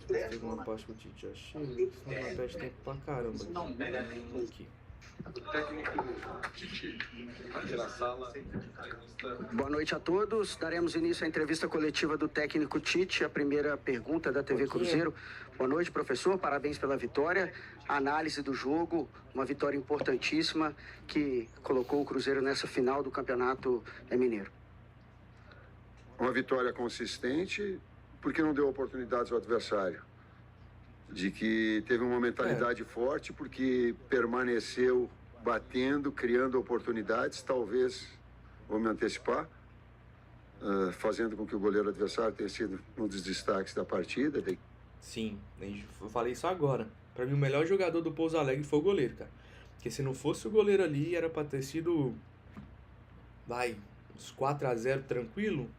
Teve uma parte que o Tite achei, senão não perde tempo pra caramba. Aqui. Boa noite a todos. Daremos início à entrevista coletiva do técnico Tite. A primeira pergunta da TV Cruzeiro. Boa noite, professor. Parabéns pela vitória. A análise do jogo, uma vitória importantíssima que colocou o Cruzeiro nessa final do Campeonato Mineiro. Uma vitória consistente, porque não deu oportunidades ao adversário. De que teve uma mentalidade forte, porque permaneceu batendo, criando oportunidades, talvez, vou me antecipar, fazendo com que o goleiro adversário tenha sido um dos destaques da partida. Sim, eu falei isso agora. Pra mim, o melhor jogador do Pouso Alegre foi o goleiro, cara. Porque se não fosse o goleiro ali, era pra ter sido, uns 4-0 tranquilo,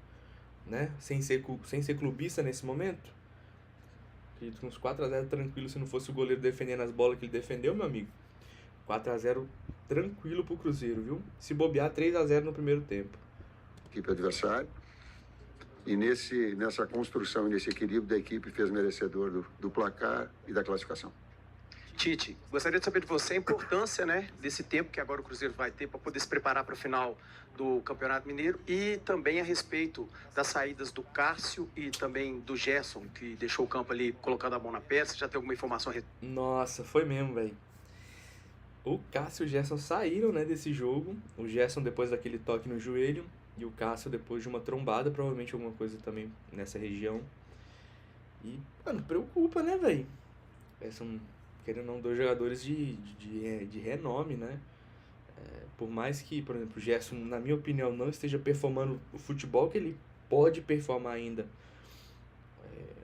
né? Sem ser clubista nesse momento. Acredito que uns 4-0 tranquilo, se não fosse o goleiro defendendo as bolas que ele defendeu, meu amigo. 4-0 tranquilo pro Cruzeiro, viu? Se bobear, 3-0 no primeiro tempo. Equipe adversária. E nessa construção, nesse equilíbrio da equipe, fez merecedor do placar e da classificação. Tite, gostaria de saber de você a importância, né, desse tempo que agora o Cruzeiro vai ter para poder se preparar para a final do Campeonato Mineiro e também a respeito das saídas do Cássio e também do Gerson, que deixou o campo ali colocando a mão na peça. Já tem alguma informação? Nossa, foi mesmo, velho. O Cássio e o Gerson saíram, né, desse jogo. O Gerson depois daquele toque no joelho e o Cássio depois de uma trombada, provavelmente alguma coisa também nessa região. E, mano, preocupa, né, velho? São, querendo ou não, dois jogadores de renome, né? Por mais que, por exemplo, o Gerson, na minha opinião, não esteja performando o futebol que ele pode performar ainda.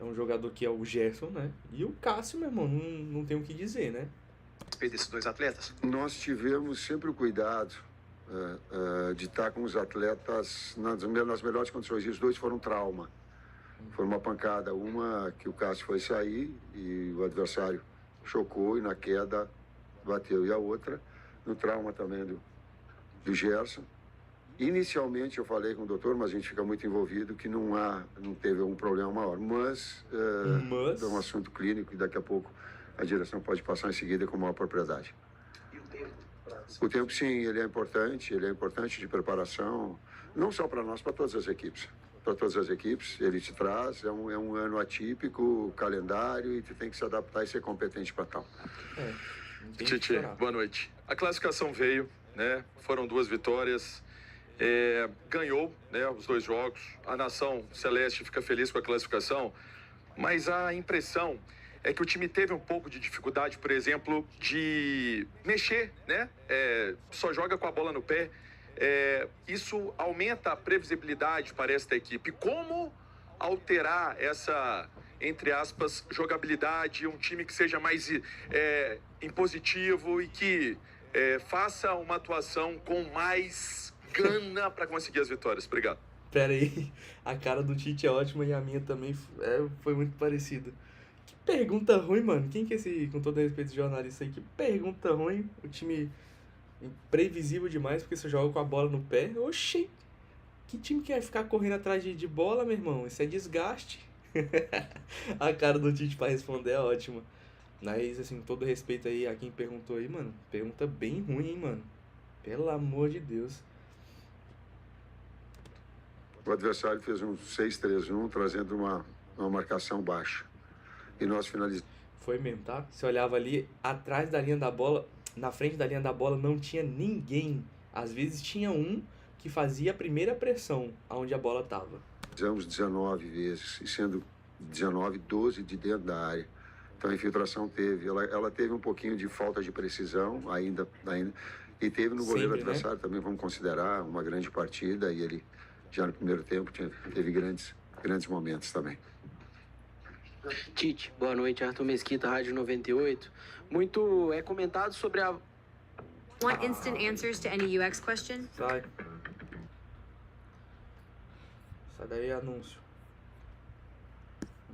É um jogador que é o Gerson, né? E o Cássio, meu irmão, não tem o que dizer, né? Desses dois atletas? Nós tivemos sempre o cuidado de estar com os atletas nas melhores condições. E os dois foram trauma. Foi uma pancada. Uma que o Cássio foi sair e o adversário chocou e na queda bateu. E a outra, no trauma também do Gerson. Inicialmente eu falei com o doutor, mas a gente fica muito envolvido, que não teve um problema maior. Mas é um assunto clínico e daqui a pouco a direção pode passar em seguida com maior propriedade. E o tempo? O tempo, sim, ele é importante de preparação, não só para nós, para todas as equipes. Para todas as equipes, ele te traz, é um ano atípico, calendário, e tu tem que se adaptar e ser competente para tal. Tite, boa noite. A classificação veio, né? Foram 2 vitórias, ganhou, né, os 2 jogos. A nação celeste fica feliz com a classificação, mas a impressão é que o time teve um pouco de dificuldade, por exemplo, de mexer, né? Só joga com a bola no pé. Isso aumenta a previsibilidade para esta equipe. Como alterar essa, entre aspas, jogabilidade, um time que seja mais impositivo e que faça uma atuação com mais gana para conseguir as vitórias? Obrigado. Pera aí, a cara do Tite é ótima e a minha também foi muito parecida. Que pergunta ruim, mano. Quem que é esse, com todo respeito, esse jornalista aí? Que pergunta ruim. O time imprevisível demais porque você joga com a bola no pé. Oxi! Que time que vai ficar correndo atrás de bola, meu irmão? Isso é desgaste. A cara do Tite pra responder é ótima. Mas, assim, todo respeito aí a quem perguntou aí, mano. Pergunta bem ruim, hein, mano. Pelo amor de Deus. O adversário fez um 6-3-1, trazendo uma marcação baixa. E nós finalizamos. Foi mesmo, tá? Você olhava ali, atrás da linha da bola, na frente da linha da bola, não tinha ninguém. Às vezes tinha um que fazia a primeira pressão aonde a bola tava. Fizemos 19 vezes, e sendo 19, 12 de dentro da área. Então a infiltração teve. Ela teve um pouquinho de falta de precisão, ainda. E teve no goleiro Sempre, adversário, né? Também vamos considerar uma grande partida. E ele, já no primeiro tempo, teve grandes momentos também. Tite, boa noite, Arthur Mesquita, Rádio 98. Muito comentado sobre a... Want instant answers to any UX question? Sai. Sai daí, anúncio.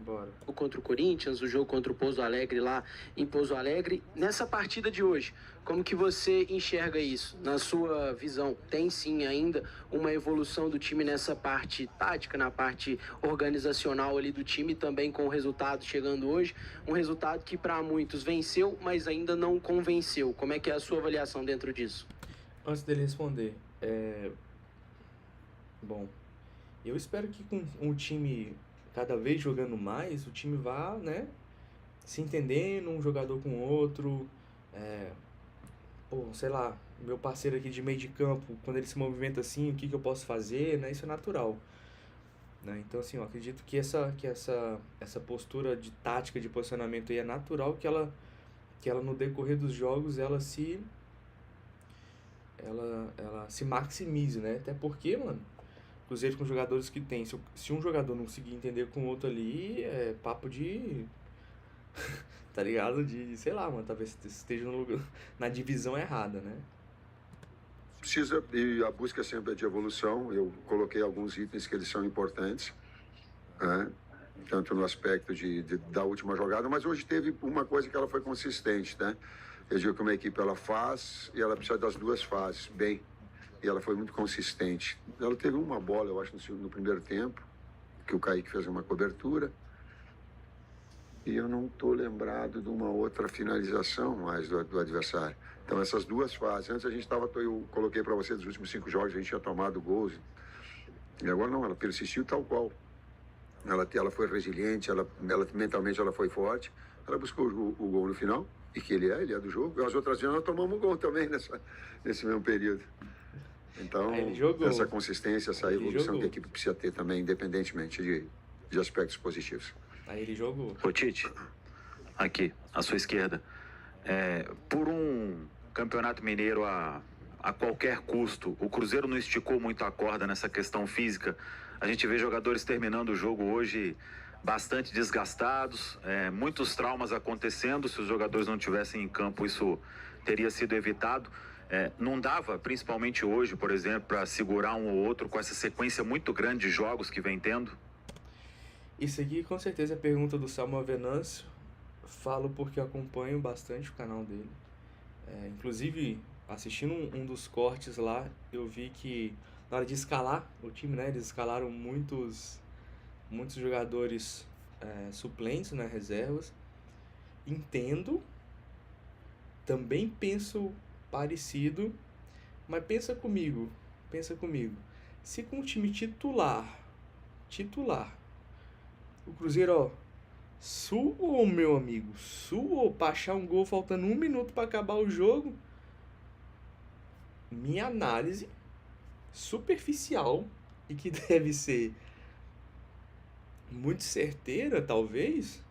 Bora. Contra o Corinthians, o jogo contra o Pouso Alegre lá em Pouso Alegre. Nessa partida de hoje, como que você enxerga isso? Na sua visão, tem sim ainda uma evolução do time nessa parte tática, na parte organizacional ali do time, também com o resultado chegando hoje, um resultado que para muitos venceu, mas ainda não convenceu. Como é que é a sua avaliação dentro disso? Antes dele responder, bom, eu espero que com o time cada vez jogando mais, o time vá, né, se entendendo, um jogador com o outro, sei lá, meu parceiro aqui de meio de campo, quando ele se movimenta assim, o que eu posso fazer, né, isso é natural, né, então assim, eu acredito que essa postura de tática, de posicionamento aí é natural, que ela no decorrer dos jogos, ela se maximize, né, até porque, mano, Cruzeiro com jogadores que tem, se um jogador não conseguir entender com o outro ali, é papo de... tá ligado? De, sei lá, mano, talvez esteja na divisão errada, né? Precisa, e a busca sempre é de evolução. Eu coloquei alguns itens que eles são importantes, né? Tanto no aspecto da última jogada, mas hoje teve uma coisa que ela foi consistente, né? Eu digo que uma equipe ela faz e ela precisa das duas fases, bem. E ela foi muito consistente. Ela teve uma bola, eu acho, no primeiro tempo, que o Kaique fez uma cobertura. E eu não estou lembrado de uma outra finalização mais do adversário. Então, essas duas fases. Antes eu coloquei para você, dos últimos 5 jogos, a gente tinha tomado gols. E agora não, ela persistiu tal qual. Ela foi resiliente, mentalmente ela foi forte. Ela buscou o gol no final, e que ele é do jogo. E as outras vezes nós tomamos gol também nesse mesmo período. Então, essa consistência, essa evolução que a equipe precisa ter também, independentemente de aspectos positivos. Aí ele jogou. Ô Tite, aqui, à sua esquerda. Por um campeonato mineiro a qualquer custo, o Cruzeiro não esticou muito a corda nessa questão física. A gente vê jogadores terminando o jogo hoje bastante desgastados, muitos traumas acontecendo. Se os jogadores não tivessem em campo, isso teria sido evitado. Não dava, principalmente hoje, por exemplo, para segurar um ou outro com essa sequência muito grande de jogos que vem tendo? Isso aqui com certeza é a pergunta do Samuel Venâncio. Falo porque acompanho bastante o canal dele. Inclusive, assistindo um dos cortes lá, eu vi que na hora de escalar o time, né, eles escalaram muitos jogadores suplentes, né, reservas. Entendo, também penso parecido, mas pensa comigo, se com o time titular, o Cruzeiro, suou, meu amigo, pra achar um gol faltando 1 minuto pra acabar o jogo, minha análise superficial e que deve ser muito certeira, talvez,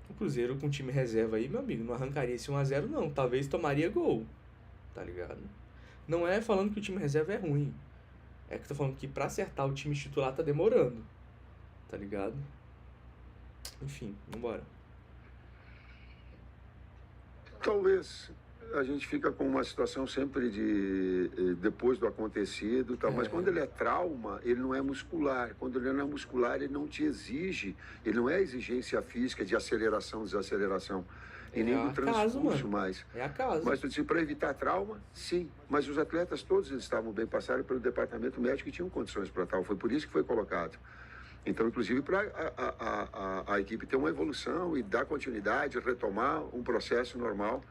o Cruzeiro com time reserva aí, meu amigo, não arrancaria esse 1-0 não, talvez tomaria gol, tá ligado? Não é falando que o time reserva é ruim, é que eu tô falando que pra acertar o time titular tá demorando, tá ligado? Enfim, vambora. Talvez a gente fica com uma situação sempre depois do acontecido, tal, mas quando ele é trauma, ele não é muscular. Quando ele não é muscular, ele não te exige, ele não é exigência física de aceleração, desaceleração. E nem do transcurso mais. É acaso. Mas para evitar trauma, sim. Mas os atletas todos eles estavam bem, passaram pelo departamento médico e tinham condições para tal. Foi por isso que foi colocado. Então, inclusive, para a equipe ter uma evolução e dar continuidade, retomar um processo normal.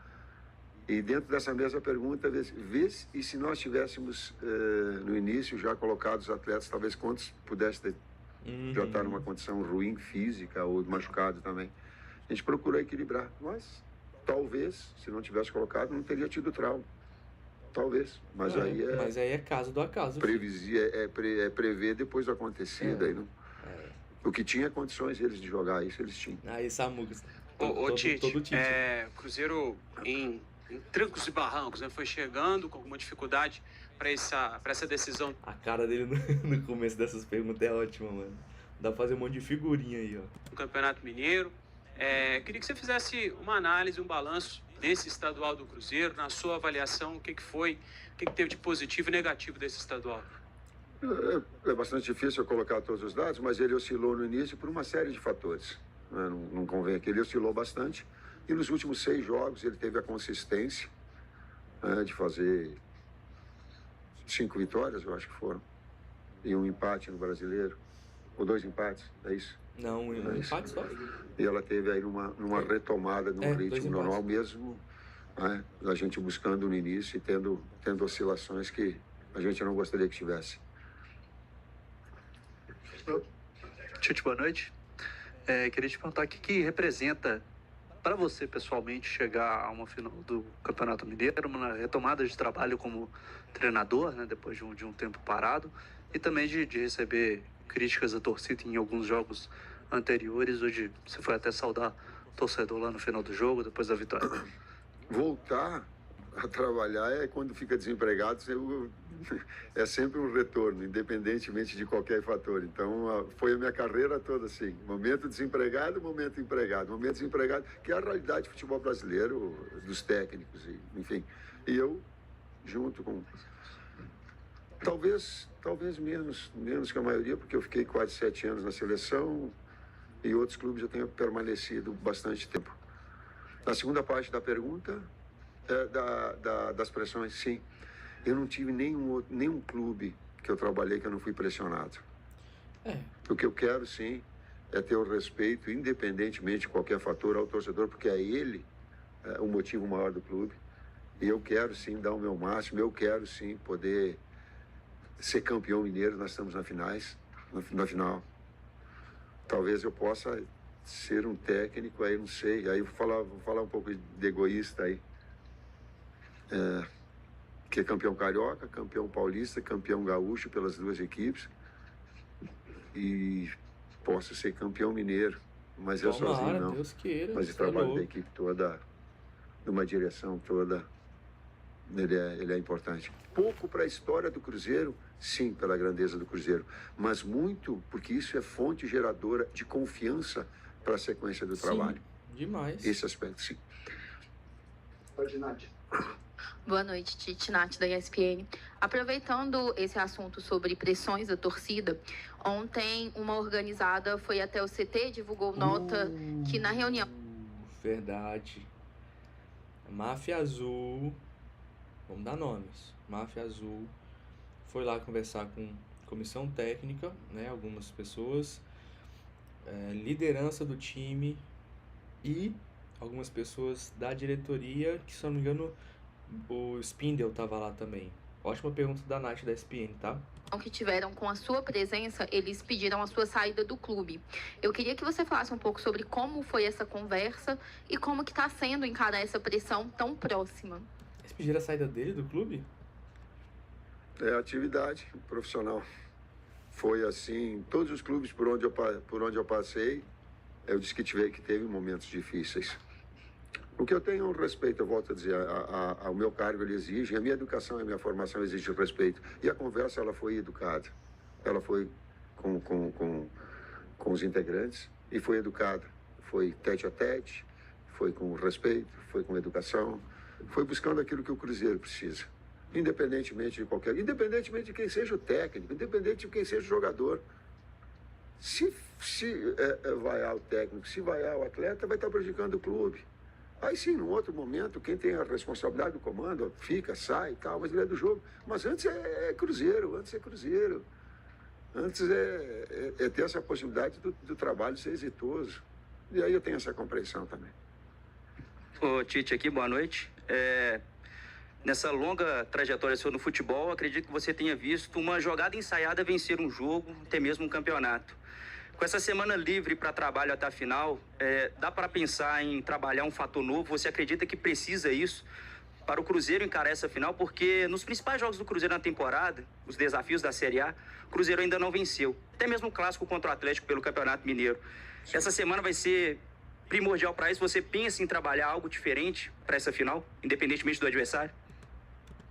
E dentro dessa mesma pergunta, e se nós tivéssemos no início já colocado os atletas, talvez quantos pudessem já estar numa condição ruim física ou machucado também. A gente procurou equilibrar, mas talvez, se não tivesse colocado, não teria tido trauma. Talvez, mas aí é caso do acaso. Prever depois do acontecido. Aí não, o que tinha condições eles de jogar, isso eles tinham. Aí, Samucas. Ô Tite, Cruzeiro em trancos e barrancos, né? Foi chegando com alguma dificuldade para essa decisão. A cara dele no começo dessas perguntas é ótima, mano. Dá pra fazer um monte de figurinha aí, ó. No Campeonato Mineiro. Queria que você fizesse uma análise, um balanço desse estadual do Cruzeiro, na sua avaliação, o que foi, o que teve de positivo e negativo desse estadual? É bastante difícil eu colocar todos os dados, mas ele oscilou no início por uma série de fatores. Né? Não convém aqui, ele oscilou bastante. E nos últimos 6 jogos ele teve a consistência, né, de fazer 5 vitórias, eu acho que foram. E um empate no Brasileiro. Ou 2 empates, é isso? Não, um empate só. E ela teve aí numa retomada num ritmo normal mesmo, né? A gente buscando no início e tendo oscilações que a gente não gostaria que tivesse. Tite, boa noite. Queria te perguntar o que representa para você pessoalmente chegar a uma final do Campeonato Mineiro, uma retomada de trabalho como treinador, né, depois de um tempo parado, e também de receber críticas da torcida em alguns jogos anteriores, onde você foi até saudar o torcedor lá no final do jogo, depois da vitória. Voltar a trabalhar é quando fica desempregado, é sempre um retorno, independentemente de qualquer fator. Então, foi a minha carreira toda assim, momento desempregado, momento empregado, momento desempregado, que é a realidade do futebol brasileiro, dos técnicos, enfim. E eu, junto com... Talvez menos que a maioria, porque eu fiquei quase 7 anos na seleção e outros clubes eu tenho permanecido bastante tempo. Na segunda parte da pergunta, das pressões, sim. Eu não tive nenhum clube que eu trabalhei que eu não fui pressionado. O que eu quero, sim, é ter o respeito, independentemente de qualquer fator, ao torcedor, porque é ele o motivo maior do clube. E eu quero, sim, dar o meu máximo, eu quero, sim, poder ser campeão mineiro. Nós estamos na final. Talvez eu possa ser um técnico, aí não sei, aí vou falar um pouco de egoísta aí. Que é campeão carioca, campeão paulista, campeão gaúcho pelas 2 equipes. E posso ser campeão mineiro, mas eu sozinho não. Deus queira, mas o trabalho da equipe toda, de uma direção toda, ele é importante. Pouco para a história do Cruzeiro, sim, pela grandeza do Cruzeiro, mas muito porque isso é fonte geradora de confiança para a sequência do trabalho. Demais. Esse aspecto, sim. Pode, Nath. Boa noite, Tite, Nath da ESPN. Aproveitando esse assunto sobre pressões da torcida, ontem uma organizada foi até o CT, divulgou nota que na reunião... Verdade. Máfia Azul, vamos dar nomes, Máfia Azul foi lá conversar com comissão técnica, né, algumas pessoas, liderança do time e algumas pessoas da diretoria, que se não me engano o Spindle estava lá também. Ótima pergunta da Nath da ESPN, tá? Que tiveram com a sua presença, eles pediram a sua saída do clube. Eu queria que você falasse um pouco sobre como foi essa conversa e como que está sendo encarar essa pressão tão próxima. Eles pediram a saída dele do clube? É atividade profissional. Foi assim, em todos os clubes por onde eu passei, eu disse que teve momentos difíceis. O que eu tenho é um respeito, eu volto a dizer, ao meu cargo ele exige, a minha educação e a minha formação exigem respeito. E a conversa, ela foi educada. Ela foi com os integrantes e foi educada. Foi tete a tete, foi com respeito, foi com educação, foi buscando aquilo que o Cruzeiro precisa. Independentemente de quem seja o técnico, independente de quem seja o jogador. Se vaiar o técnico, se vaiar o atleta, vai estar prejudicando o clube. Aí sim, num outro momento, quem tem a responsabilidade do comando fica, sai e tal, mas ele é do jogo. Mas antes é Cruzeiro. Antes é ter essa possibilidade do trabalho ser exitoso. E aí eu tenho essa compreensão também. Ô Tite, aqui, boa noite. Nessa longa trajetória sua no futebol, acredito que você tenha visto uma jogada ensaiada vencer um jogo, até mesmo um campeonato. Com essa semana livre para trabalho até a final, dá para pensar em trabalhar um fator novo? Você acredita que precisa isso para o Cruzeiro encarar essa final? Porque nos principais jogos do Cruzeiro na temporada, os desafios da Série A, o Cruzeiro ainda não venceu. Até mesmo o clássico contra o Atlético pelo Campeonato Mineiro. Essa semana vai ser primordial para isso. Você pensa em trabalhar algo diferente para essa final, independentemente do adversário?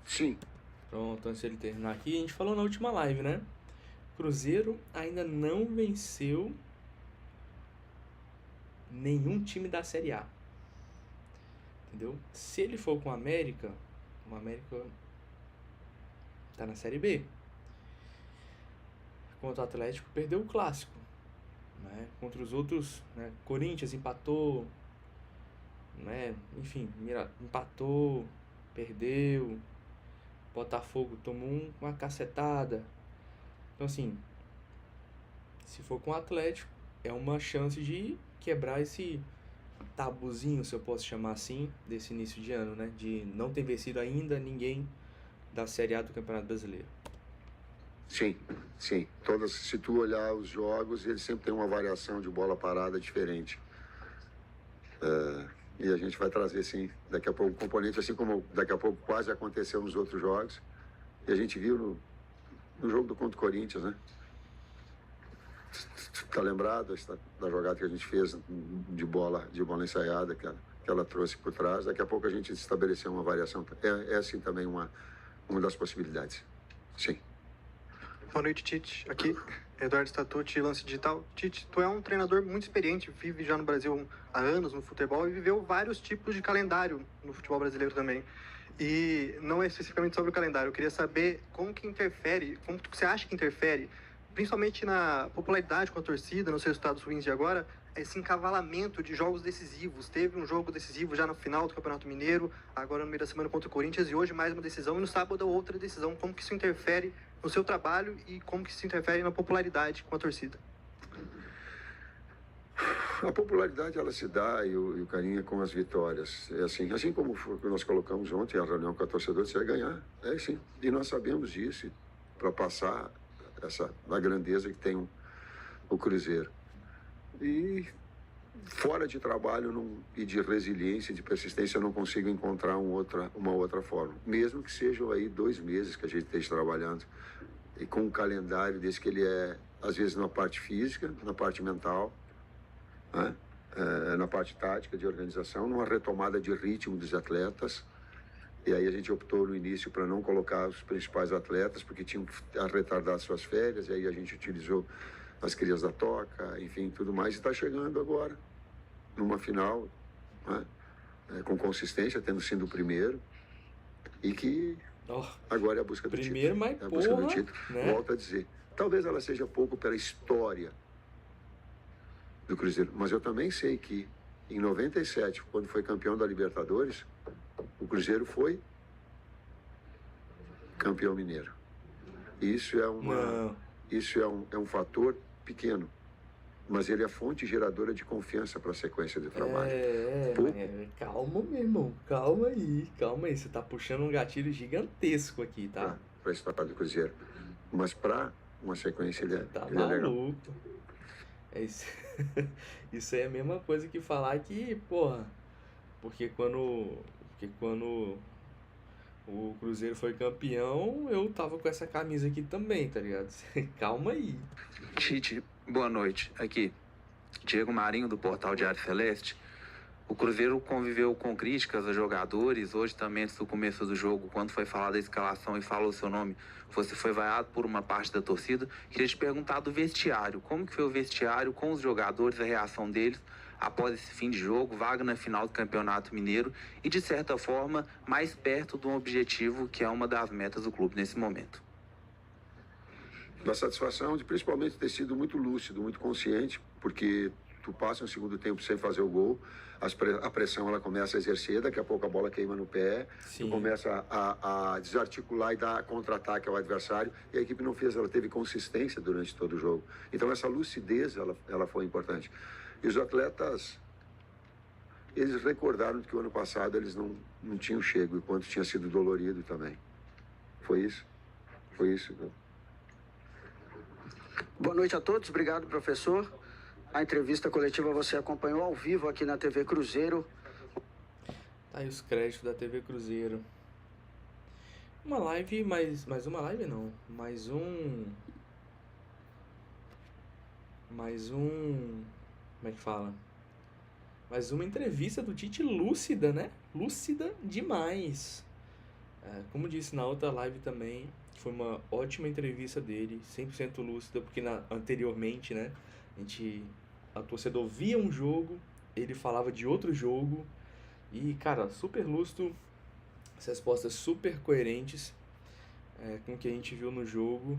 Sim. Pronto, antes de ele terminar aqui, a gente falou na última live, né? Cruzeiro ainda não venceu nenhum time da Série A. Entendeu? Se ele for com o América tá na Série B. contra o Atlético, perdeu o clássico, né? Contra os outros, né? Corinthians empatou, né? Enfim, empatou, perdeu. Botafogo tomou uma cacetada. Então, assim, se for com o Atlético, é uma chance de quebrar esse tabuzinho, se eu posso chamar assim, desse início de ano, né? De não ter vencido ainda ninguém da Série A do Campeonato Brasileiro. Sim. Se tu olhar os jogos, eles sempre têm uma variação de bola parada diferente. E a gente vai trazer, sim, daqui a pouco, um componente, assim como daqui a pouco quase aconteceu nos outros jogos. E a gente viu no jogo contra o Corinthians, né? Tá lembrado da jogada que a gente fez de bola ensaiada, que ela trouxe por trás. Daqui a pouco a gente estabeleceu uma variação. É assim também uma das possibilidades. Sim. Boa noite, Tite. Aqui, Eduardo Statucci, Lance Digital. Tite, tu é um treinador muito experiente, vive já no Brasil há anos no futebol e viveu vários tipos de calendário no futebol brasileiro também. E não é especificamente sobre o calendário, eu queria saber como você acha que interfere, principalmente na popularidade com a torcida, nos resultados ruins de agora, esse encavalamento de jogos decisivos. Teve um jogo decisivo já no final do Campeonato Mineiro, agora no meio da semana contra o Corinthians, e hoje mais uma decisão, e no sábado outra decisão. Como que isso interfere no seu trabalho e como que isso interfere na popularidade com a torcida? A popularidade, ela se dá e o carinho é com as vitórias. É assim como nós colocamos ontem a reunião com a torcedora, você vai ganhar. É sim. E nós sabemos disso, para passar a grandeza que tem o Cruzeiro. E fora de trabalho e de resiliência, de persistência, eu não consigo encontrar uma outra forma. Mesmo que sejam aí 2 meses que a gente esteja trabalhando, e com um calendário desse que ele é, às vezes, na parte física, na parte mental, né? Na parte tática de organização, numa retomada de ritmo dos atletas. E aí a gente optou no início para não colocar os principais atletas, porque tinham que retardar suas férias, e aí a gente utilizou as crias da toca, enfim, tudo mais. E está chegando agora, numa final, né? Com consistência, tendo sido o primeiro, e que agora é a busca do primeiro, título. Mas é a busca porra, do título. né? Volto a dizer, talvez ela seja pouco pela história do Cruzeiro, mas eu também sei que em 97, quando foi campeão da Libertadores, o Cruzeiro foi campeão mineiro. Isso é um fator pequeno, mas ele é fonte geradora de confiança para a sequência de trabalho. Calma, meu irmão, calma aí. Você tá puxando um gatilho gigantesco aqui, tá? Para a história do Cruzeiro. Mas para uma sequência ele é maluco. Isso aí é a mesma coisa que falar que, porra, porque quando o Cruzeiro foi campeão, eu tava com essa camisa aqui também, tá ligado? Calma aí. Tite, boa noite. Aqui, Diego Marinho, do Portal Diário Celeste. O Cruzeiro conviveu com críticas a jogadores. Hoje também, antes do começo do jogo, quando foi falar da escalação e falou o seu nome, você foi vaiado por uma parte da torcida. Queria te perguntar do vestiário. Como que foi o vestiário com os jogadores, a reação deles após esse fim de jogo, vaga na final do Campeonato Mineiro e, de certa forma, mais perto de um objetivo que é uma das metas do clube nesse momento? Da satisfação de principalmente ter sido muito lúcido, muito consciente, porque tu passa um segundo tempo sem fazer o gol, a pressão ela começa a exercer, daqui a pouco a bola queima no pé, tu começa a desarticular e dar contra-ataque ao adversário, e a equipe não fez, ela teve consistência durante todo o jogo. Então essa lucidez, ela foi importante. E os atletas, eles recordaram que o ano passado eles não tinham chego, e quanto tinha sido dolorido também. Foi isso. Boa noite a todos, obrigado, professor. A entrevista coletiva você acompanhou ao vivo aqui na TV Cruzeiro. Tá aí os créditos da TV Cruzeiro. Uma live, mais uma live não. Mais um... Como é que fala? Mais uma entrevista do Tite lúcida, né? Lúcida demais. Como disse na outra live também, foi uma ótima entrevista dele, 100% lúcida, porque anteriormente, né? A torcedor via um jogo, ele falava de outro jogo, e, cara, super lúcido, as respostas super coerentes com o que a gente viu no jogo.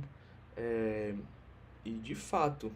E de fato,